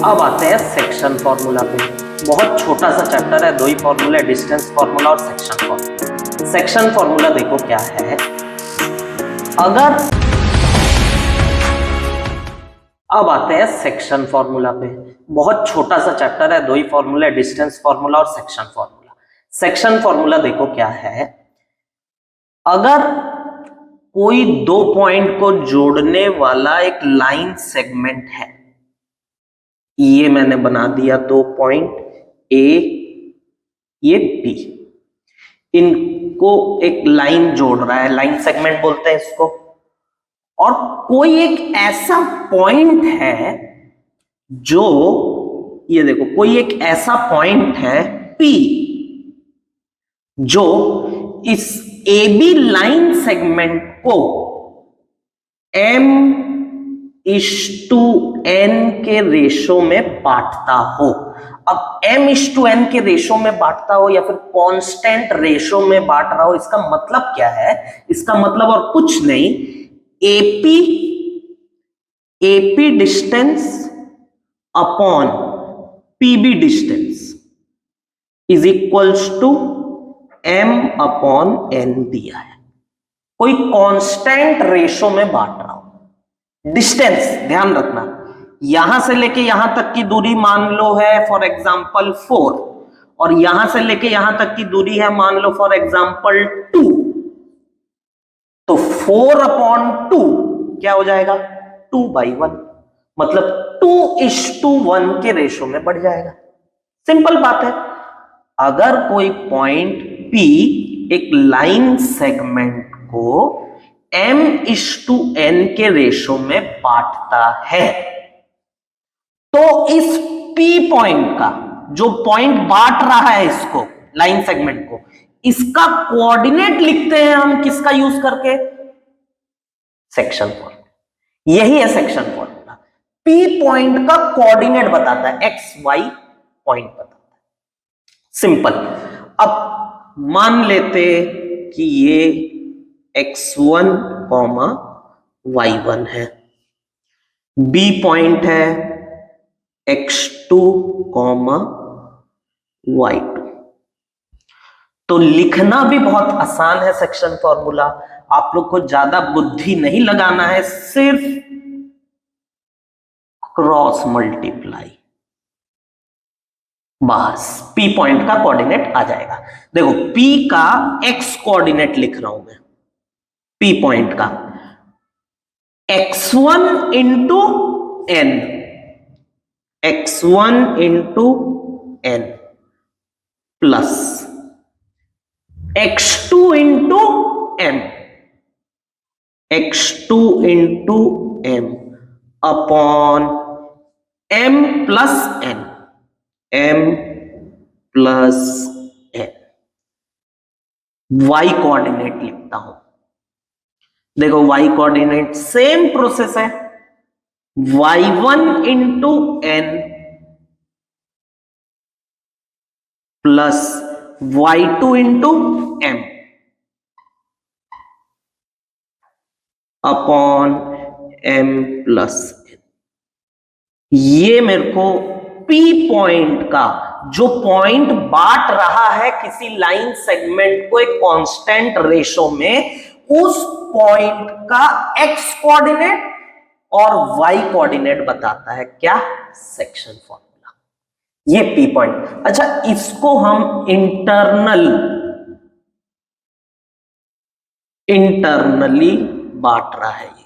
अब आते हैं सेक्शन फॉर्मूला पे। बहुत छोटा सा चैप्टर है, दो ही फॉर्मूला, डिस्टेंस फॉर्मूला और सेक्शन फॉर्मूला। सेक्शन फॉर्मूला देखो क्या है। अगर अब आते हैं सेक्शन फॉर्मूला पे। बहुत छोटा सा चैप्टर है, दो ही फॉर्मूला, डिस्टेंस फॉर्मूला और सेक्शन फॉर्मूला। सेक्शन फॉर्मूला देखो क्या है। अगर कोई दो पॉइंट को जोड़ने वाला एक लाइन सेगमेंट है, ये मैंने बना दिया दो पॉइंट ए, ये बी, इनको एक लाइन जोड़ रहा है, लाइन सेगमेंट बोलते हैं इसको। और कोई एक ऐसा पॉइंट है जो, ये देखो, कोई एक ऐसा पॉइंट है P जो इस AB लाइन सेगमेंट को M:n के रेशो में बांटता हो। अब M:n के रेशो में बांटता हो या फिर कांस्टेंट रेशो में बांट रहा हो, इसका मतलब क्या है? इसका मतलब और कुछ नहीं, AP distance upon PB distance is equals to M/n दिया है। कोई कांस्टेंट रेशो में बांट रहा हूं। डिस्टेंस ध्यान रखना, यहां से लेके यहां तक की दूरी मान लो है फॉर एग्जांपल 4, और यहां से लेके यहां तक की दूरी है मान लो फॉर एग्जांपल 2। तो 4/2 क्या हो जाएगा? 2/1, मतलब 2:1 के रेशो में बढ़ जाएगा। सिंपल बात है। अगर कोई पॉइंट P एक लाइन सेगमेंट को M:n के रेशो में बांटता है, तो इस P पॉइंट का, जो पॉइंट बांट रहा है इसको, लाइन सेगमेंट को, इसका कोऑर्डिनेट लिखते हैं हम किसका यूज करके? Section formula. यही है सेक्शन फॉर्मूला। P पॉइंट का कोऑर्डिनेट बताता है, XY पॉइंट बताता है। सिंपल। अब मान लेते कि ये x1, y1 है, B पॉइंट है x2, y2। तो लिखना भी बहुत आसान है सेक्शन फॉर्मूला। आप लोग को ज्यादा बुद्धि नहीं लगाना है, सिर्फ क्रॉस मल्टीप्लाई, बस P पॉइंट का कोऑर्डिनेट आ जाएगा। देखो P का x कोऑर्डिनेट लिख रहा हूं मैं, P पॉइंट का x1 into n, x1 into n plus x2 into m, x2 into m upon m plus n, m plus n। y coordinate लिखता हूं। देखो y कोऑर्डिनेट सेम प्रोसेस है, y1 into n plus y2 into m upon m plus n। ये मेरे को P point का, जो point बांट रहा है किसी लाइन सेगमेंट को एक कांस्टेंट रेशो में, उस पॉइंट का x कोऑर्डिनेट और y कोऑर्डिनेट बताता है। क्या? Section formula. ये P पॉइंट। अच्छा, इसको हम इंटरनली बांट रहा है, ये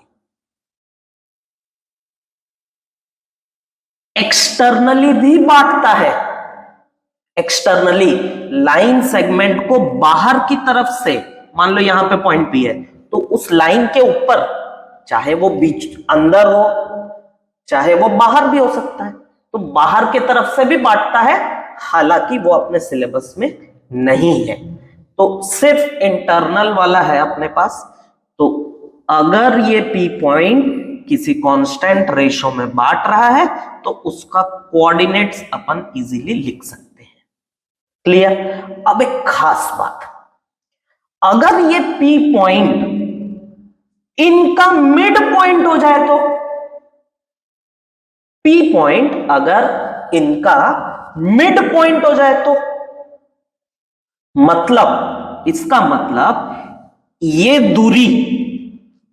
एक्सटर्नली भी बांटता है। एक्सटर्नली लाइन सेगमेंट को बाहर की तरफ से, मान लो यहां पे पॉइंट P है, तो उस लाइन के ऊपर, चाहे वो बीच अंदर हो चाहे वो बाहर भी हो सकता है, तो बाहर की तरफ से भी बांटता है, हालांकि वो अपने सिलेबस में नहीं है, तो सिर्फ इंटरनल वाला है अपने पास। तो अगर ये P पॉइंट किसी कांस्टेंट रेशो में बांट रहा है, तो उसका कोऑर्डिनेट्स अपन इजीली लिख सकते हैं। क्लियर? अब एक खास बात, अगर ये P पॉइंट इनका मिड पॉइंट हो जाए तो पी पॉइंट अगर इनका मिड पॉइंट हो जाए तो, मतलब इसका मतलब ये दूरी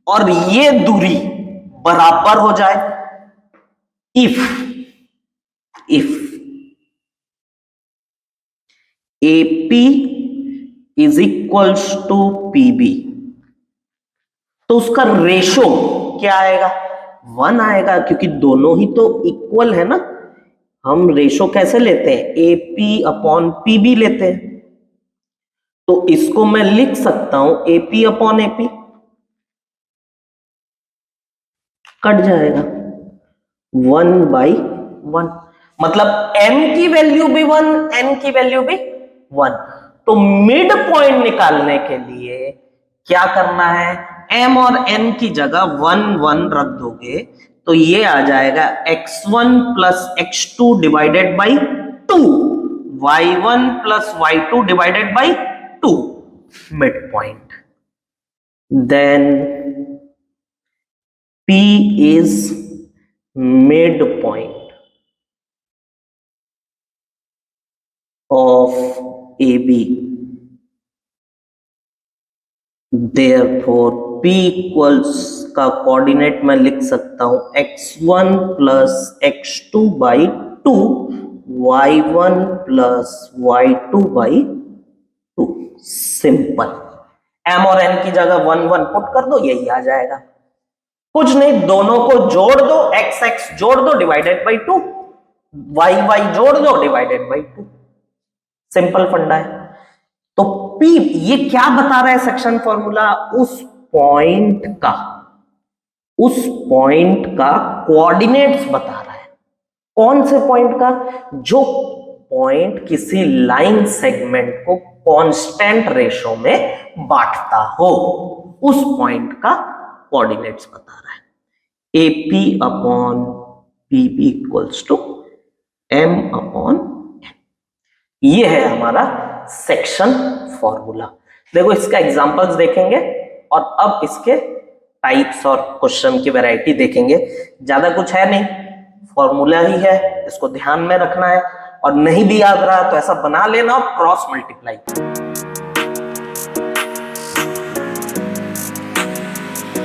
और ये दूरी बराबर हो जाए। If AP is equals to PB, तो उसका रेशो क्या आएगा? 1 आएगा, क्योंकि दोनों ही तो इक्वल है ना। हम रेशो कैसे लेते हैं? AP अपॉन PB लेते हैं। तो इसको मैं लिख सकता हूं AP अपॉन AP, कट जाएगा 1/1, मतलब m की वैल्यू भी 1, n की वैल्यू भी 1। तो मिड पॉइंट निकालने के लिए क्या करना है? m और n की जगह 1 1 रख दोगे तो ये आ जाएगा x1 plus x2 divided by 2, y1 plus y2 divided by 2, midpoint. Then P is midpoint of AB. Therefore, P equals का कोऑर्डिनेट मैं लिख सकता हूं x1 plus x2 by 2, y1 plus y2 by 2। Simple. m और n की जगह 1 1 put कर दो, यही आ जाएगा। कुछ नहीं, दोनों को जोड़ दो, x x जोड़ दो डिवाइडेड बाई 2, y y जोड़ दो डिवाइडेड बाई 2। सिंपल फंडा है। तो P ये क्या बता रहा है सेक्शन फॉर्मूला? उस पॉइंट का कोऑर्डिनेट्स बता रहा है। कौन से पॉइंट का? जो पॉइंट किसी लाइन सेगमेंट को कांस्टेंट रेशो में बांटता हो, उस पॉइंट का कोऑर्डिनेट्स बता रहा है। AP upon PB equals to M upon N। ये है हमारा सेक्शन फॉर्मूला। देखो इसका एग्जांपल्स देखेंगे और अब इसके टाइप्स और क्वेश्चन की वैरायटी देखेंगे। ज्यादा कुछ है नहीं, फॉर्मूला ही है, इसको ध्यान में रखना है। और नहीं भी याद रहा तो ऐसा बना लेना और क्रॉस मल्टीप्लाई।